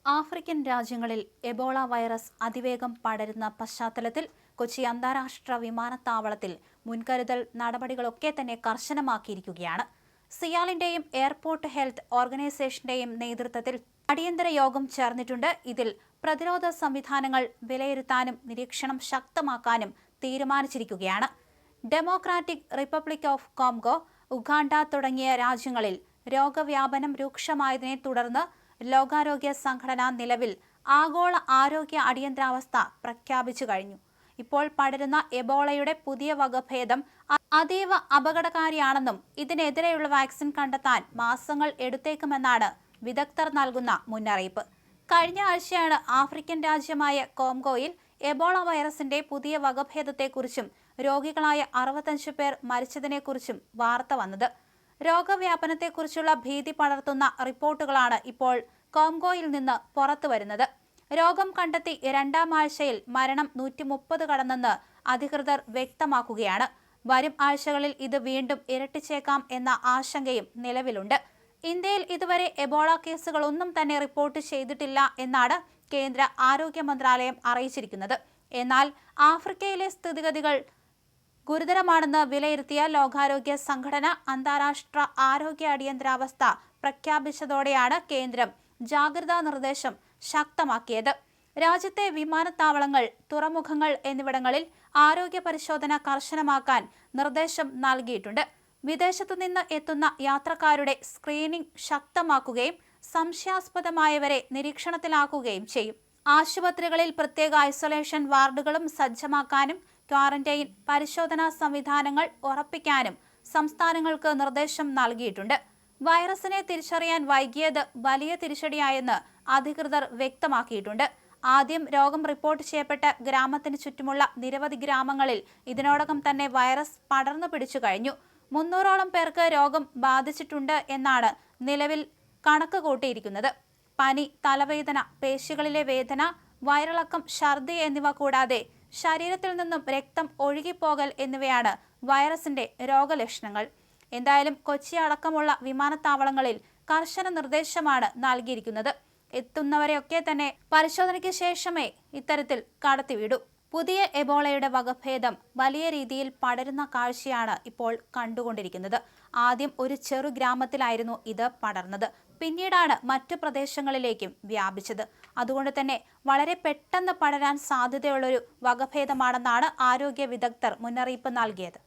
African രാജ്യങ്ങളിൽ Ebola virus അതിവേഗം പടരുന്ന പശ്ചാത്തലത്തിൽ കൊച്ചി അന്താരാഷ്ട്ര വിമാനത്താവളത്തിൽ മുൻകരുതൽ നടപടികളൊക്കെ തന്നെ കർശനമാക്കിയിരിക്കുകയാണ്. സിയാലിന്റെയും എയർപോർട്ട് ഹെൽത്ത് ഓർഗനൈസേഷന്റെയും നേതൃത്വത്തിൽ അടിയന്തര യോഗം ചേർന്നിട്ടുണ്ട്. ഇതിൽ പ്രതിരോധ സംവിധാനങ്ങൾ വിലയിരുത്താനും നിരീക്ഷണം ശക്തമാക്കാനും തീരുമാനിച്ചിരിക്കുകയാണ്. Democratic republic of Congo, Uganda തുടങ്ങിയ രാജ്യങ്ങളിൽ രോഗവ്യാപനം രൂക്ഷമായതിനെ തുടർന്ന് ലോകാരോഗ്യ സംഘടന നിലവിൽ ആഗോള ആരോഗ്യ അടിയന്തരാവസ്ഥ പ്രഖ്യാപിച്ചു കഴിഞ്ഞു. ഇപ്പോൾ പടരുന്ന എബോളയുടെ പുതിയ വകഭേദം അതീവ അപകടകാരിയാണെന്നും ഇതിനെതിരെയുള്ള വാക്സിൻ കണ്ടെത്താൻ മാസങ്ങൾ എടുത്തേക്കുമെന്നാണ് വിദഗ്ധർ നൽകുന്ന മുന്നറിയിപ്പ്. കഴിഞ്ഞ ആഴ്ചയാണ് ആഫ്രിക്കൻ രാജ്യമായ കോംഗോയിൽ എബോള വൈറസിന്റെ പുതിയ വകഭേദത്തെക്കുറിച്ചും രോഗികളായ 65 പേർ മരിച്ചതിനെക്കുറിച്ചും വാർത്ത വന്നത്. രോഗവ്യാപനത്തെക്കുറിച്ചുള്ള ഭീതി പടർത്തുന്ന റിപ്പോർട്ടുകളാണ് ഇപ്പോൾ കോംഗോയിൽ നിന്ന് പുറത്തുവരുന്നത്. രോഗം കണ്ടെത്തി 2ാം ആഴ്ചയിൽ മരണം 130 കടന്നെന്ന് അധികൃതർ വ്യക്തമാക്കുകയാണ്. വരും ആഴ്ചകളിൽ ഇത് വീണ്ടും ഇരട്ടിച്ചേക്കാം എന്ന ആശങ്കയും നിലവിലുണ്ട്. ഇന്ത്യയിൽ ഇതുവരെ എബോള കേസുകളൊന്നും തന്നെ റിപ്പോർട്ട് ചെയ്തിട്ടില്ല എന്നാണ് കേന്ദ്ര ആരോഗ്യ മന്ത്രാലയം അറിയിച്ചിരിക്കുന്നത്. എന്നാൽ ആഫ്രിക്കയിലെ സ്ഥിതിഗതികൾ ഗുരുതരമാണെന്ന് വിലയിരുത്തിയ ലോകാരോഗ്യ സംഘടന അന്താരാഷ്ട്ര ആരോഗ്യ അടിയന്തരാവസ്ഥ പ്രഖ്യാപിച്ചതോടെയാണ് കേന്ദ്രം ജാഗ്രതാ നിർദ്ദേശം ശക്തമാക്കിയത്. രാജ്യത്തെ വിമാനത്താവളങ്ങൾ, തുറമുഖങ്ങൾ എന്നിവിടങ്ങളിൽ ആരോഗ്യ പരിശോധന കർശനമാക്കാൻ നിർദ്ദേശം നൽകിയിട്ടുണ്ട്. വിദേശത്തുനിന്ന് എത്തുന്ന യാത്രക്കാരുടെ സ്ക്രീനിംഗ് ശക്തമാക്കുകയും സംശയാസ്പദമായവരെ നിരീക്ഷണത്തിലാക്കുകയും ചെയ്യും. ആശുപത്രികളിൽ പ്രത്യേക ഐസൊലേഷൻ വാർഡുകളും സജ്ജമാക്കാനും ക്വാറന്റൈൻ പരിശോധനാ സംവിധാനങ്ങൾ ഉറപ്പിക്കാനും സംസ്ഥാനങ്ങൾക്ക് നിർദ്ദേശം നൽകിയിട്ടുണ്ട്. വൈറസിനെ തിരിച്ചറിയാൻ വൈകിയത് വലിയ തിരിച്ചടിയായെന്ന് അധികൃതർ വ്യക്തമാക്കിയിട്ടുണ്ട്. ആദ്യം രോഗം റിപ്പോർട്ട് ചെയ്യപ്പെട്ട ഗ്രാമത്തിന് ചുറ്റുമുള്ള നിരവധി ഗ്രാമങ്ങളിൽ ഇതിനോടകം തന്നെ വൈറസ് പടർന്നു പിടിച്ചു കഴിഞ്ഞു. 300ഓളം പേർക്ക് രോഗം ബാധിച്ചിട്ടുണ്ട് എന്നാണ് നിലവിൽ കണക്ക് കൂട്ടിയിരിക്കുന്നത്. പനി, തലവേദന, പേശികളിലെ വേദന, വയറിളക്കം, ഛർദി എന്നിവ കൂടാതെ ശരീരത്തിൽ നിന്നും രക്തം ഒഴുകിപ്പോകൽ എന്നിവയാണ് വൈറസിന്റെ രോഗലക്ഷണങ്ങൾ. എന്തായാലും കൊച്ചി അടക്കമുള്ള വിമാനത്താവളങ്ങളിൽ കർശന നിർദ്ദേശമാണ് നൽകിയിരിക്കുന്നത്. എത്തുന്നവരെയൊക്കെ തന്നെ പരിശോധനയ്ക്ക് ശേഷമേ ഇത്തരത്തിൽ കടത്തിവിടൂ. പുതിയ എബോളയുടെ വകഭേദം വലിയ രീതിയിൽ പടരുന്ന കാഴ്ചയാണ് ഇപ്പോൾ കണ്ടുകൊണ്ടിരിക്കുന്നത്. ആദ്യം ഒരു ചെറു ഗ്രാമത്തിലായിരുന്നു ഇത് പടർന്നത്. പിന്നീടാണ് മറ്റു പ്രദേശങ്ങളിലേക്കും വ്യാപിച്ചത്. അതുകൊണ്ട് തന്നെ വളരെ പെട്ടെന്ന് പടരാൻ സാധ്യതയുള്ളൊരു വകഭേദമാണെന്നാണ് ആരോഗ്യ വിദഗ്ധർ മുന്നറിയിപ്പ് നൽകിയത്.